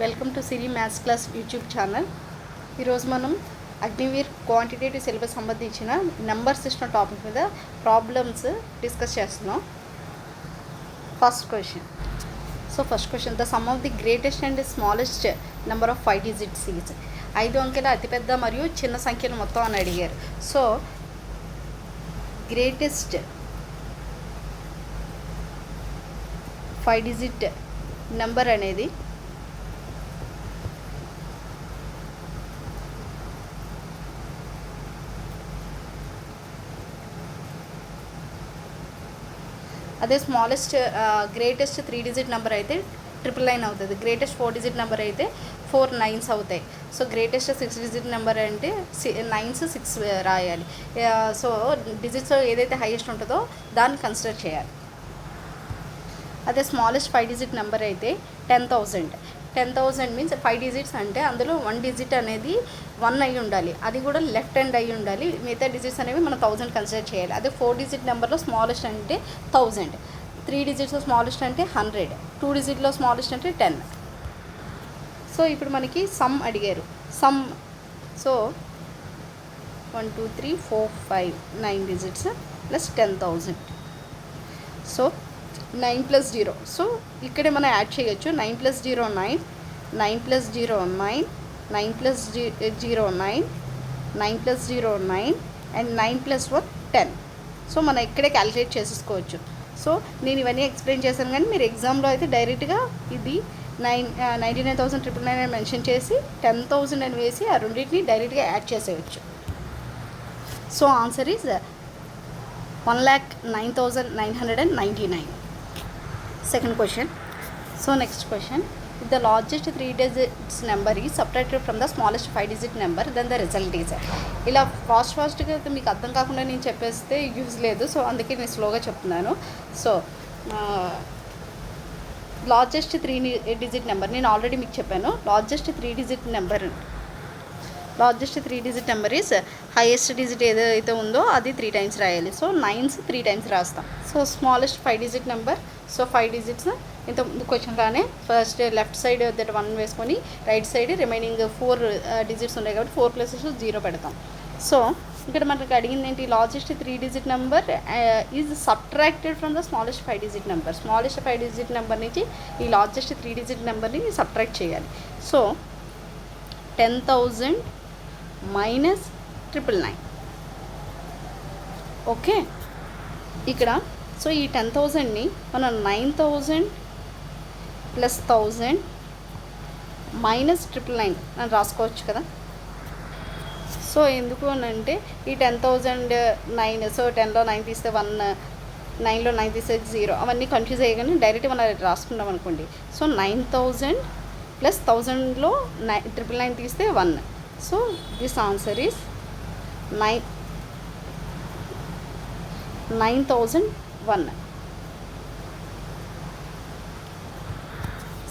Welcome to Siri maths class YouTube channel. ఈరోజు మనం Agniveer quantitative syllabus సంబంధించిన నెంబర్ సిస్టమ్ టాపిక్ మీద ప్రాబ్లమ్స్ డిస్కస్ చేస్తున్నాం. First question the sum of the greatest and smallest number of 5 digits is. 5 అంకెల అతిపెద్ద మరియు చిన్న సంఖ్యలు మొత్తం అని అడిగారు. సో గ్రేటెస్ట్ 5 digit నెంబర్ అనేది అదే స్మాలెస్ట్ గ్రేటెస్ట్ 3 digit నెంబర్ అయితే 999 అవుతుంది. గ్రేటెస్ట్ 4 digit నెంబర్ అయితే 4 9s అవుతాయి. సో గ్రేటెస్ట్ 6 digit నెంబర్ అంటే 9s 6 రాయాలి. సో డిజిట్స్ ఏదైతే హైయెస్ట్ ఉంటుందో దాన్ని కన్సిడర్ చేయాలి. అదే స్మాలెస్ట్ 5 digit నెంబర్ అయితే 10,000 మీన్స్ 5 digits అంటే అందులో 1 digit అనేది 1 అయి ఉండాలి, అది కూడా లెఫ్ట్ హ్యాండ్ అయి ఉండాలి. మిగతా డిజిట్స్ అనేవి మనం 1000 కన్సిడర్ చేయాలి. అదే 4 digit నెంబర్లో స్మాలెస్ట్ అంటే 1000, 3 digitsలో స్మాలెస్ట్ అంటే 100, 2 digitలో స్మాలెస్ట్ అంటే 10. సో ఇప్పుడు మనకి సమ్ అడిగారు. Some so 1 2 3 4 5 9 digits plus 10,000. So 9 + 0. So ఇక్కడే మనం యాడ్ చేయొచ్చు. 9 + 0 9, 9 + 0 9, 9 + 0 9, 9 + 0 9 అండ్ 9 + 1 10. సో మనం ఇక్కడే క్యాలిక్యులేట్ చేసేసుకోవచ్చు. సో నేను ఇవన్నీ ఎక్స్ప్లెయిన్ చేశాను, కానీ మీరు ఎగ్జామ్లో అయితే డైరెక్ట్గా ఇది 99,999 అని మెన్షన్ చేసి 10,000 అని వేసి ఆ రెండింటిని డైరెక్ట్గా యాడ్ చేసేయచ్చు. So answer is 1,09,999. Second question. So next question, if the largest 3 digits number is subtracted from the smallest 5 digit number, then the result is. ఇలా ఫాస్ట్గా అయితే మీకు అర్థం కాకుండా నేను చెప్పేస్తే యూజ్ లేదు. సో అందుకే నేను స్లోగా చెప్తున్నాను. సో లార్జెస్ట్ 3 digit నెంబర్ నేను ఆల్రెడీ మీకు చెప్పాను. Largest 3 digit number is highest digit ఏదైతే ఉందో అది 3 times రాయాలి. సో 9s 3 times రాస్తాం. So smallest 5 digit number, so 5 digits ఇంత క్వశ్చన్ కానీ ఫస్ట్ లెఫ్ట్ సైడ్ దట్ 1 వేసుకొని రైట్ సైడ్ రిమైనింగ్ 4 digits ఉన్నాయి కాబట్టి 4 places 0 పెడతాం. సో ఇక్కడ మనకు అడిగింది ఏంటి, largest 3 digit number is subtracted from the smallest 5 digit number. Smallest 5 digit number నుంచి ఈ లార్జెస్ట్ 3 digit నెంబర్ని సబ్ట్రాక్ట్ చేయాలి. So 10,000 minus 999. ఓకే, ఇక్కడ సో ఈ 10,000ని మనం 9,000 ప్లస్ 1,000 మైనస్ 999 అని రాసుకోవచ్చు కదా. సో ఎందుకు అని అంటే ఈ 10,009, సో 10లో 9 తీస్తే 1, 9లో 9 తీస్తే 0, అవన్నీ కన్ఫ్యూజ్ అయ్యగానే డైరెక్ట్ మనం రాసుకున్నాం అనుకోండి. సో 9,000 ప్లస్ 1,000లో 999 తీస్తే 1. So this answer is 9,001.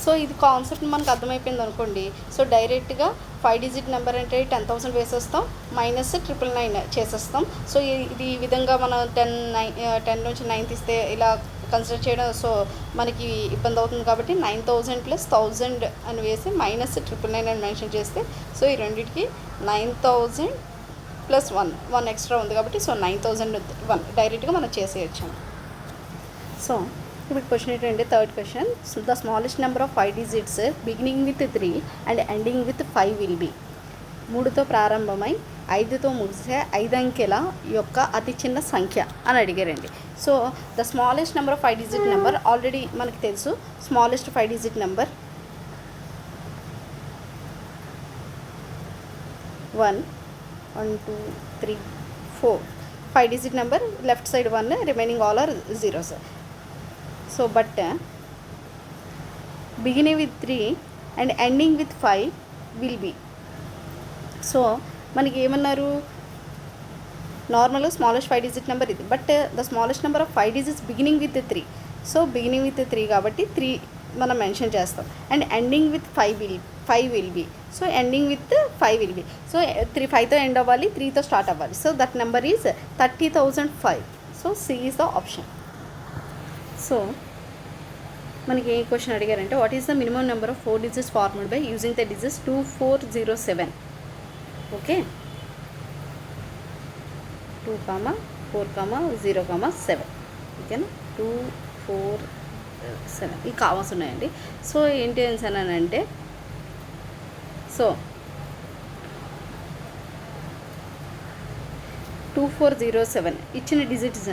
So ఇది కాన్సెప్ట్ మనకు అర్థమైపోయింది అనుకోండి. సో డైరెక్ట్గా 5 digit నెంబర్ అంటే 10,000 వేసేస్తాం, మైనస్ 999 చేసేస్తాం. సో ఇది ఈ విధంగా మనం 10 నుంచి 9 తీస్తే ఇలా కన్సిడర్ చేయడం సో మనకి ఇబ్బంది అవుతుంది కాబట్టి 9,000 ప్లస్ 1,000 అని వేసి మైనస్ 999 అని మెన్షన్ చేస్తే సో ఈ రెండింటికి 9,000 ప్లస్ 1 ఎక్స్ట్రా ఉంది కాబట్టి సో 9,001 డైరెక్ట్గా మనం చేసేయచ్చు. సో ఇప్పుడు క్వశ్చన్ ఏంటంటే third question, the smallest number of 5 digits beginning with 3 and ending with 5 will be. 3తో ప్రారంభమై 5తో ముగిసే 5 అంకెల యొక్క అతి చిన్న సంఖ్య అని అడిగారండి. So the smallest number of 5 digit number already మనకు తెలుసు. Smallest 5 digit number 1 1 2 3 4 5 digit number, left side 1, remaining all are 0s. So but beginning with 3 and ending with 5 will be. So మనకి ఏమన్నారు, నార్మల్గా స్మాలెస్ట్ 5 digit నెంబర్ ఇది, but the smallest number of 5 digits beginning with 3. So beginning with 3 కాబట్టి 3 మనం mention చేస్తాం. And ending with 5 will be. So ending with 5 will be. So 5తో end అవ్వాలి, 3తో స్టార్ట్ అవ్వాలి. So that number is 30,005. So C is the option. So మనకి ఏ question అడిగారంటే what is the minimum number of 4 digits formed by using the digits 2407. Okay, 2, 4, 0, 7. ఓకేనా, 2, 4, 7 e commerce ఉన్నాయండి. So ఏంటి అంటే సో 2407 ఇచ్చిన డిజిట్స్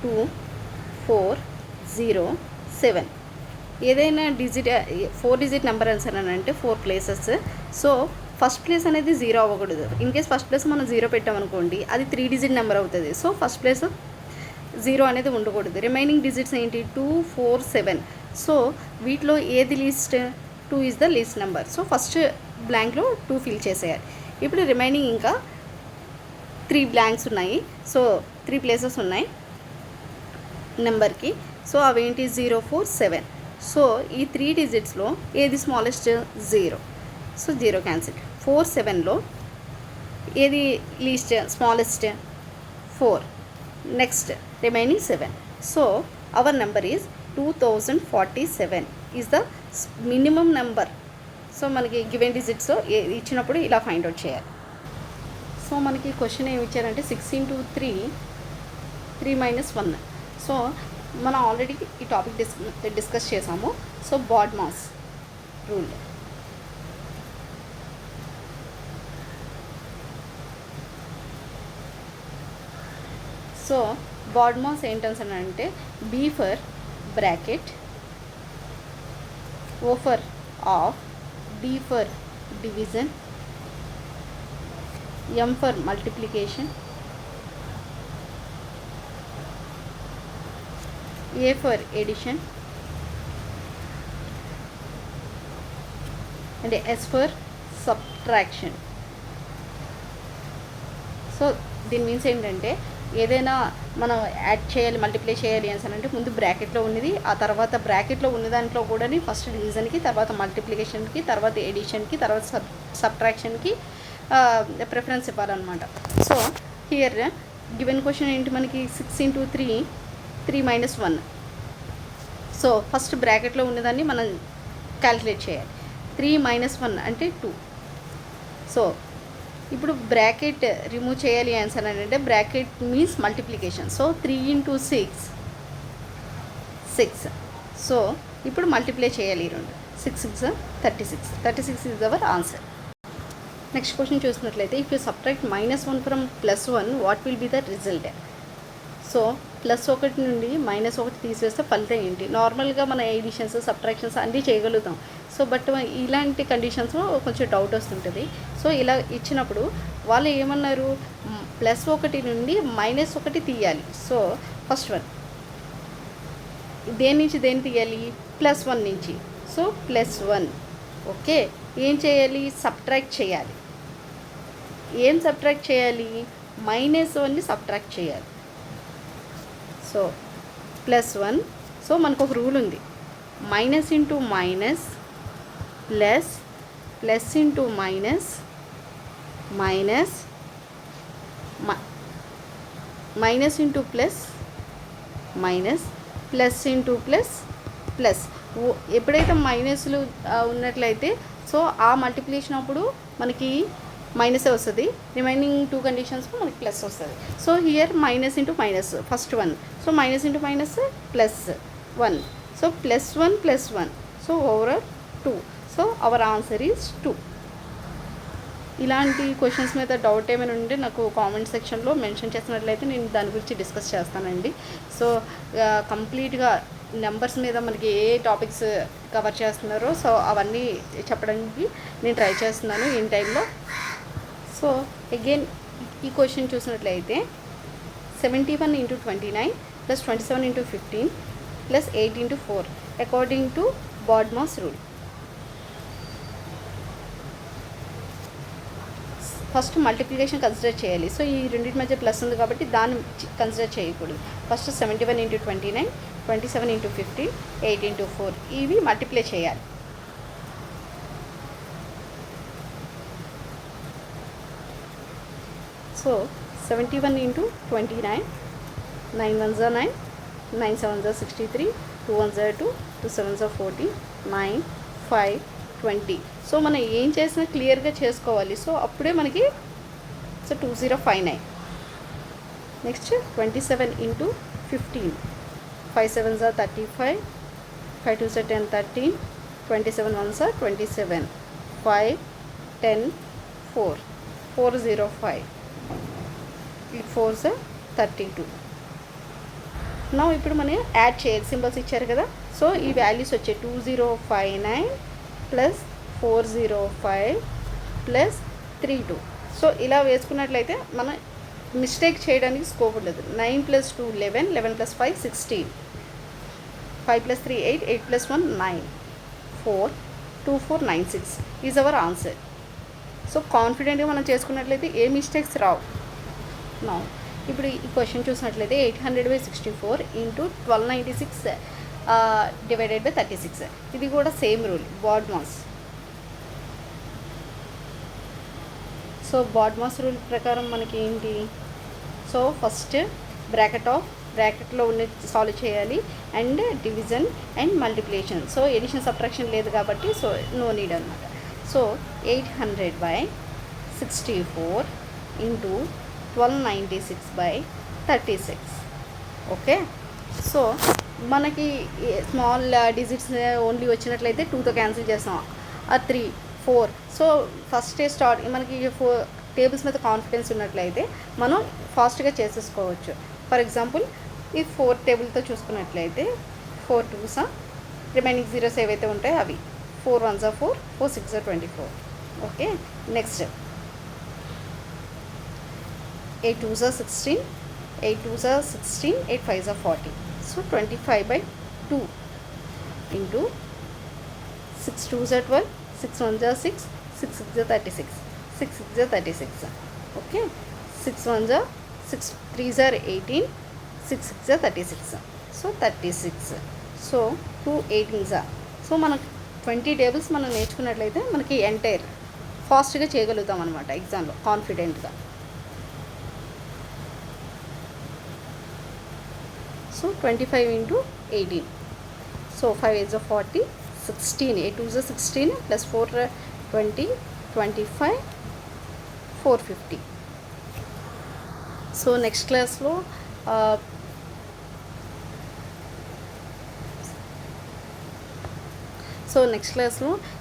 2407. ఏదైనా డిజిట్ 4 డిజిట్ నెంబర్ అంటే 4 ప్లేసెస్. సో ఫస్ట్ ప్లేస్ అనేది 0 అవ్వకూడదు. ఇన్ కేస్ ఫస్ట్ ప్లేస్ మనం 0 పెట్టామనుకోండి అది 3 డిజిట్ నెంబర్ అవుతుంది. సో ఫస్ట్ ప్లేస్ 0 అనేది ఉండకూడదు. రిమైనింగ్ డిజిట్స్ ఏంటి 2, 4, 7. సో వీటిలో ఏది least 2 is the least number. So first బ్లాంక్లో 2 ఫిల్ చేసేయాలి. ఇప్పుడు రిమైనింగ్ ఇంకా 3 బ్లాంక్స్ ఉన్నాయి. సో 3 ప్లేసెస్ ఉన్నాయి నెంబర్కి. సో అవేంటి 0, 4, 7. సో ఈ 3 డిజిట్స్లో ఏది స్మాలెస్ట్ 0. So 0 cancel. 4, 7లో ఏది least smallest 4. Next remaining 7. So our number is 2047 is the minimum number. So మనకి గివెన్ డిజిట్స్లో ఇచ్చినప్పుడు ఇలా ఫైండ్ అవుట్ చేయాలి. సో మనకి క్వశ్చన్ ఏమి ఇచ్చారంటే 6 × 3, 3 - 1. సో మనం ఆల్రెడీ ఈ టాపిక్ డిస్కస్ చేసాము. So BODMAS rule. So BODMAS ఏంటంటే B for bracket, O for of, D for division, M for multiplication, A for addition, and S for subtraction. So దీని means ఏంటంటే ఏదైనా మనం యాడ్ చేయాలి, multiply చేయాలి అంటే ముందు బ్రాకెట్లో ఉన్నది, ఆ తర్వాత బ్రాకెట్లో ఉన్న దాంట్లో కూడా ఫస్ట్ డివిజన్కి, తర్వాత మల్టిప్లికేషన్కి, తర్వాత ఎడిషన్కి, తర్వాత సబ్ట్రాక్షన్కి ప్రిఫరెన్స్ ఇవ్వాలన్నమాట. సో హియర్ గివెన్ క్వశ్చన్ ఏంటి మనకి 6 × 3, 3 - 1. సో ఫస్ట్ బ్రాకెట్లో ఉన్నదాన్ని మనం క్యాలిక్యులేట్ చేయాలి. 3 - 1 అంటే 2. సో ఇప్పుడు బ్రాకెట్ రిమూవ్ చేయాలి ఆన్సర్ అంటే bracket means multiplication. So 3 × 6, 6. So ఇప్పుడు మల్టిప్లై చేయాలి ఈ రెండు. 6, 6 36. 36 is our answer. Next question చూసినట్లయితే if you subtract -1 from +1 what will be the result. So +1 నుండి -1 తీసివేస్తే ఫలితం ఏంటి? నార్మల్గా మన ఎడిషన్స్, సబ్ట్రాక్షన్స్ అన్నీ చేయగలుగుతాం. సో బట్ ఇలాంటి కండిషన్స్లో కొంచెం డౌట్ వస్తుంటుంది. సో ఇలా ఇచ్చినప్పుడు వాళ్ళు ఏమన్నారు, +1 నుండి -1 తీయాలి. సో ఫస్ట్ వన్ దేని నుంచి దేని తీయాలి? +1 నుంచి. సో +1. ఓకే, ఏం చేయాలి? సబ్ట్రాక్ట్ చేయాలి. ఏం సబ్ట్రాక్ట్ చేయాలి? -1ని సబ్ట్రాక్ట్ చేయాలి. సో +1. సో మనకు ఒక రూల్ ఉంది, minus into minus plus, plus into minus minus, minus into plus minus, plus into plus plus. ఎప్పుడైతే మైనస్లు ఉన్నట్లయితే సో ఆ మల్టిప్లికేషన్ అప్పుడు మనకి మైనసే వస్తుంది. రిమైనింగ్ 2 కండిషన్స్లో మనకి ప్లస్ వస్తుంది. So here minus into minus first 1. So minus into minus +1. So +1 +1. So overall 2. So our answer is 2. ఇలాంటి క్వశ్చన్స్ మీద డౌట్ ఏమైనా ఉంటే నాకు కామెంట్ సెక్షన్లో మెన్షన్ చేసినట్లయితే నేను దాని గురించి డిస్కస్ చేస్తానండి. సో కంప్లీట్గా నెంబర్స్ మీద మనకి ఏ టాపిక్స్ కవర్ చేస్తున్నారో సో అవన్నీ చెప్పడానికి నేను ట్రై చేస్తున్నాను ఇన్ టైంలో. సో అగైన్ ఈ క్వశ్చన్ చూసినట్లయితే 71 × 29 + 27 × 15 + 8 × 4 according to BODMAS rule. First multiplication consider చేయాలి. సో ఈ రెండింటి మధ్య ప్లస్ ఉంది కాబట్టి దాన్ని కన్సిడర్ చేయకూడదు. ఫస్ట్ 71 × 29, 27 × 15, 8 × 4 ఇవి మల్టిప్లై చేయాలి. So 71 × 29, 9 1 9, 9 7 63, 2 1s are 2, 2 7s are 14, 9, 5, 20. So మనం ఏం చేసినా క్లియర్గా చేసుకోవాలి. సో అప్పుడే మనకి 2059. Next 27 into 15. 5 7s are 35, 5 2s are 10, 13, 27 1s are 27, 5, 10, 4, 405. 4s are 32. నా ఇప్పుడు మనం యాడ్ చేయాలి, సింబల్స్ ఇచ్చారు కదా. సో ఈ వాల్యూస్ వచ్చాయి 2059 ప్లస్ 405 ప్లస్ 32. సో ఇలా వేసుకున్నట్లయితే మనం మిస్టేక్ చేయడానికి స్కోప్ ఉండదు. 9 + 2 11, 11 + 5 16, 5 + 3 8, 8 + 1 9, 4 2 4 9 6 ఈజ్ అవర్ ఆన్సర్. సో కాన్ఫిడెంట్గా మనం చేసుకున్నట్లయితే ఏ మిస్టేక్స్ రావు. నా ఇప్పుడు ఈ క్వశ్చన్ చూసినట్లయితే 800/64 × 1296 డివైడెడ్ బై 36. ఇది కూడా same rule, BODMAS. So BODMAS rule ప్రకారం మనకి ఏంటి, సో ఫస్ట్ బ్రాకెట్లో ఉన్న సాల్వ్ చేయాలి, and division and multiplication. So addition subtraction లేదు కాబట్టి సో నో నీడ్ అనమాట. సో 800/64 × 1296/36. ఓకే. సో మనకి స్మాల్ డిజిట్స్ ఓన్లీ వచ్చినట్లయితే 2తో క్యాన్సిల్ చేస్తాం, 3 4. సో ఫస్ట్ స్టార్ట్ మనకి 4 టేబుల్స్ మీద కాన్ఫిడెన్స్ ఉన్నట్లయితే మనం ఫాస్ట్గా చేసేసుకోవచ్చు. ఫర్ ఎగ్జాంపుల్ ఈ 4 టేబుల్తో చూసుకున్నట్లయితే 4 2s, రిమైనింగ్ జీరోస్ ఏవైతే ఉంటాయో అవి 4 1s are 4, 4 6s are 24. Okay. Next 8 2s are 16, 8 2s are 16, 8 5s are 40. So 25/2 into 6 2s are 12, 6 1s are 6, 6 6s are 36, 6 6s are 36. Okay. 6 1s are 6, 3s are 18, 6 6s are 36. So 36. So 2 18s are. So మనకు 20 tables మనం నేర్చుకున్నట్లయితే మనకి entire ఫాస్ట్గా చేయగలుగుతాం అనమాట ఎగ్జామ్లో కాన్ఫిడెంట్గా. So 25 × 18. So 5 8s are 40, 16, 8 2s are 16 plus 4 20, 25, 450. So next క్లాస్లో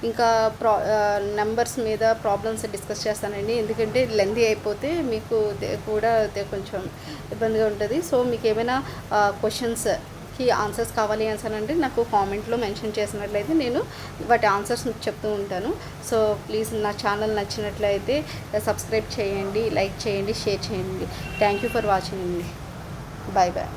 ఇంకా నెంబర్స్ మీద ప్రాబ్లమ్స్ డిస్కస్ చేస్తానండి. ఎందుకంటే లెంతీ అయిపోతే మీకు కూడా కొంచెం ఇబ్బందిగా ఉంటుంది. సో మీకు ఏమైనా క్వశ్చన్స్కి ఆన్సర్స్ కావాలి అంటే నాకు కామెంట్లో మెన్షన్ చేసినట్లయితే నేను వాటి ఆన్సర్స్ చెప్తూ ఉంటాను. సో ప్లీజ్ నా ఛానల్ నచ్చినట్లయితే సబ్స్క్రైబ్ చేయండి, లైక్ చేయండి, షేర్ చేయండి. థ్యాంక్ యూ ఫర్ వాచింగ్ అండి. Bye bye.